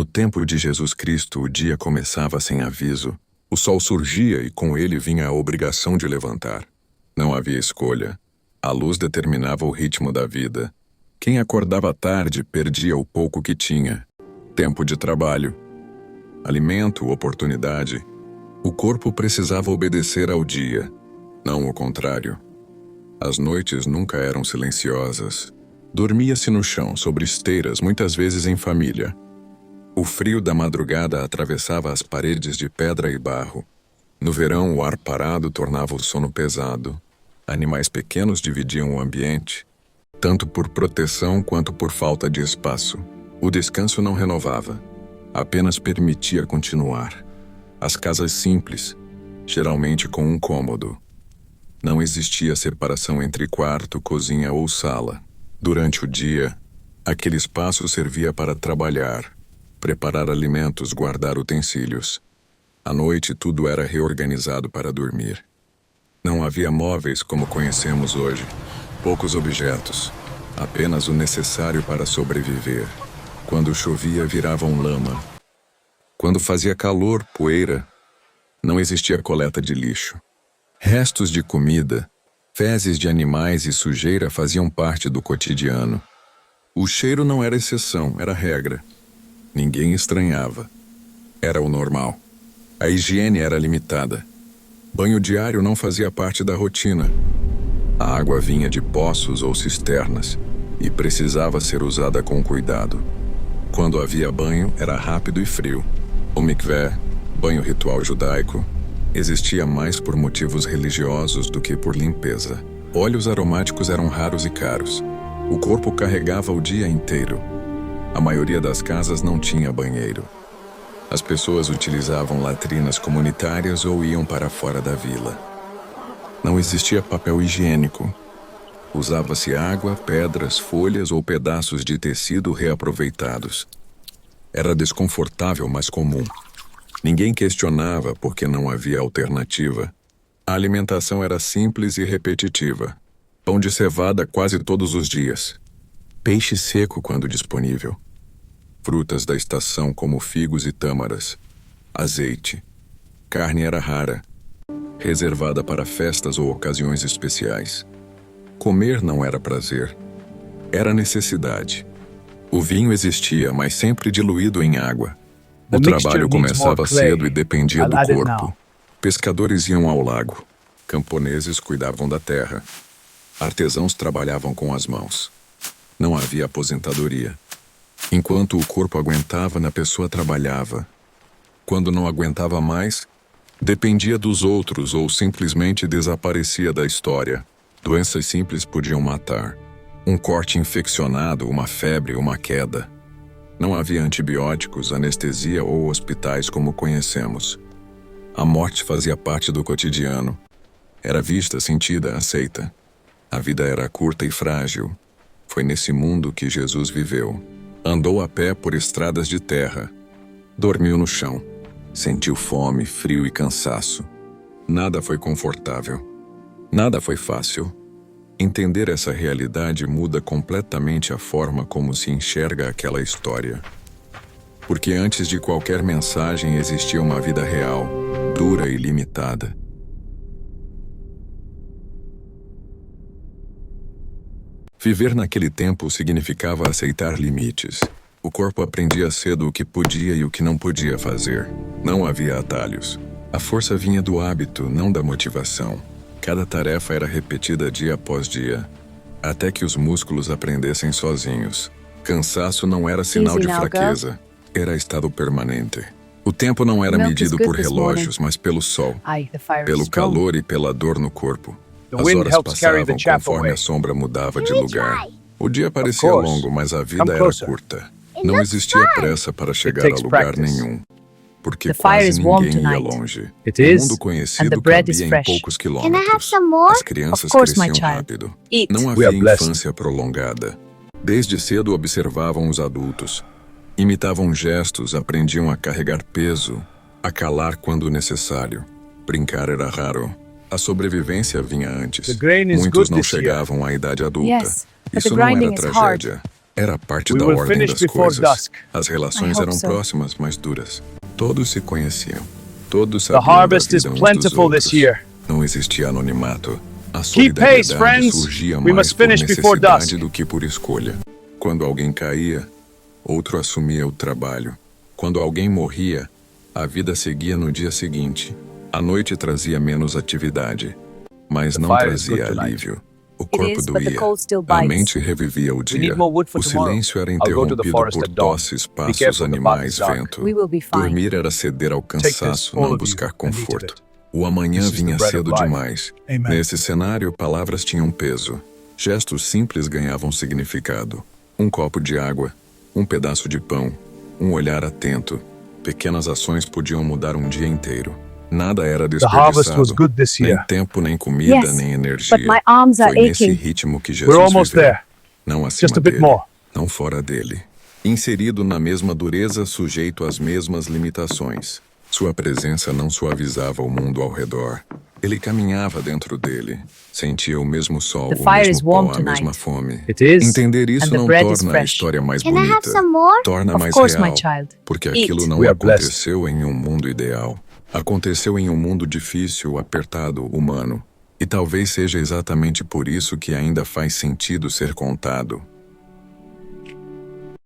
tempo de Jesus Cristo, o dia começava sem aviso. O sol surgia e com ele vinha a obrigação de levantar. Não havia escolha. A luz determinava o ritmo da vida. Quem acordava tarde perdia o pouco que tinha. Tempo de trabalho, alimento, oportunidade. O corpo precisava obedecer ao dia, não o contrário. As noites nunca eram silenciosas. Dormia-se no chão, sobre esteiras, muitas vezes em família. O frio da madrugada atravessava as paredes de pedra e barro. No verão, o ar parado tornava o sono pesado. Animais pequenos dividiam o ambiente, tanto por proteção quanto por falta de espaço. O descanso não renovava, apenas permitia continuar. As casas simples, geralmente com um cômodo. Não existia separação entre quarto, cozinha ou sala. Durante o dia, aquele espaço servia para trabalhar, preparar alimentos, guardar utensílios. À noite, tudo era reorganizado para dormir. Não havia móveis como conhecemos hoje. Poucos objetos. Apenas o necessário para sobreviver. Quando chovia, viravam lama. Quando fazia calor, poeira. Não existia coleta de lixo. Restos de comida, fezes de animais e sujeira faziam parte do cotidiano. O cheiro não era exceção, era regra. Ninguém estranhava. Era o normal. A higiene era limitada. Banho diário não fazia parte da rotina. A água vinha de poços ou cisternas e precisava ser usada com cuidado. Quando havia banho, era rápido e frio. O mikvé, banho ritual judaico, existia mais por motivos religiosos do que por limpeza. Óleos aromáticos eram raros e caros. O corpo carregava o dia inteiro. A maioria das casas não tinha banheiro. As pessoas utilizavam latrinas comunitárias ou iam para fora da vila. Não existia papel higiênico. Usava-se água, pedras, folhas ou pedaços de tecido reaproveitados. Era desconfortável, mas comum. Ninguém questionava porque não havia alternativa. A alimentação era simples e repetitiva. Pão de cevada quase todos os dias. Peixe seco quando disponível. Frutas da estação como figos e tâmaras. Azeite. Carne era rara, reservada para festas ou ocasiões especiais. Comer não era prazer. Era necessidade. O vinho existia, mas sempre diluído em água. O trabalho começava cedo e dependia do corpo. Pescadores iam ao lago. Camponeses cuidavam da terra. Artesãos trabalhavam com as mãos. Não havia aposentadoria. Enquanto o corpo aguentava, a pessoa trabalhava. Quando não aguentava mais, dependia dos outros ou simplesmente desaparecia da história. Doenças simples podiam matar. Um corte infeccionado, uma febre, uma queda. Não havia antibióticos, anestesia ou hospitais como conhecemos. A morte fazia parte do cotidiano. Era vista, sentida, aceita. A vida era curta e frágil. Foi nesse mundo que Jesus viveu. Andou a pé por estradas de terra. Dormiu no chão. Sentiu fome, frio e cansaço. Nada foi confortável. Nada foi fácil. Entender essa realidade muda completamente a forma como se enxerga aquela história. Porque antes de qualquer mensagem existia uma vida real, dura e limitada. Viver naquele tempo significava aceitar limites. O corpo aprendia cedo o que podia e o que não podia fazer. Não havia atalhos. A força vinha do hábito, não da motivação. Cada tarefa era repetida dia após dia, até que os músculos aprendessem sozinhos. Cansaço não era sinal de fraqueza, era estado permanente. O tempo não era medido por relógios, mas pelo sol, pelo calor e pela dor no corpo. As horas passavam conforme a sombra mudava de lugar. O dia parecia longo, mas a vida era curta. Não existia pressa para chegar a lugar nenhum, porque quase ninguém ia longe. O mundo conhecido cabia em poucos quilômetros. As crianças cresciam rápido. Não havia infância prolongada. Desde cedo observavam os adultos. Imitavam gestos, aprendiam a carregar peso, a calar quando necessário. Brincar era raro. A sobrevivência vinha antes. Muitos não chegavam à idade adulta. Isso não era tragédia. Era parte We da will ordem finish das before coisas. dusk. As relações I hope eram so. próximas, mas duras. Todos se conheciam. Todos The sabiam harvest da is vida uns dos plentiful outros. this year. Não existia anonimato. A Keep pace, solidariedade friends. surgia We mais must por finish before necessidade dusk. do que por escolha. Quando alguém caía, outro assumia o trabalho. Quando alguém morria, a vida seguia no dia seguinte. A noite trazia menos atividade, mas The não fire is good trazia tonight. alívio. O corpo is, but the doía. cold still A bites. mente revivia o dia. need more wood for O tomorrow. silêncio era I'll go to the interrompido forest por at dawn. tosses, Be passos, careful, the path animais, is dark. vento. We will be fine. Dormir era ceder ao Take this, cansaço, all não of you, buscar and eat of conforto. it. O amanhã This is the vinha bread of cedo life. demais. Amen. Nesse cenário, palavras tinham peso. Gestos simples ganhavam significado. Um copo de água, um pedaço de pão, um olhar atento. Pequenas ações podiam mudar um dia inteiro. Nada era The harvest was desperdiçado. good this Nem year. tempo, nem comida, Yes, nem energia. but my arms are Foi nesse aching. ritmo que We're Jesus almost viveu. there. Não acima Just a bit dele, more. não fora dele. Inserido na mesma dureza, sujeito às mesmas limitações. Sua presença não suavizava o mundo ao redor. Ele caminhava dentro dele. Sentia o mesmo sol, The o fire is mesmo warm pó, a tonight. mesma fome. It is. Entender isso And the não bread is torna a fresh. história mais Can I have bonita. some more? Torna Of mais course, real. my child. Porque Eat. aquilo não We are blessed. aconteceu em um mundo ideal. Aconteceu em um mundo difícil, apertado, humano. E talvez seja exatamente por isso que ainda faz sentido ser contado.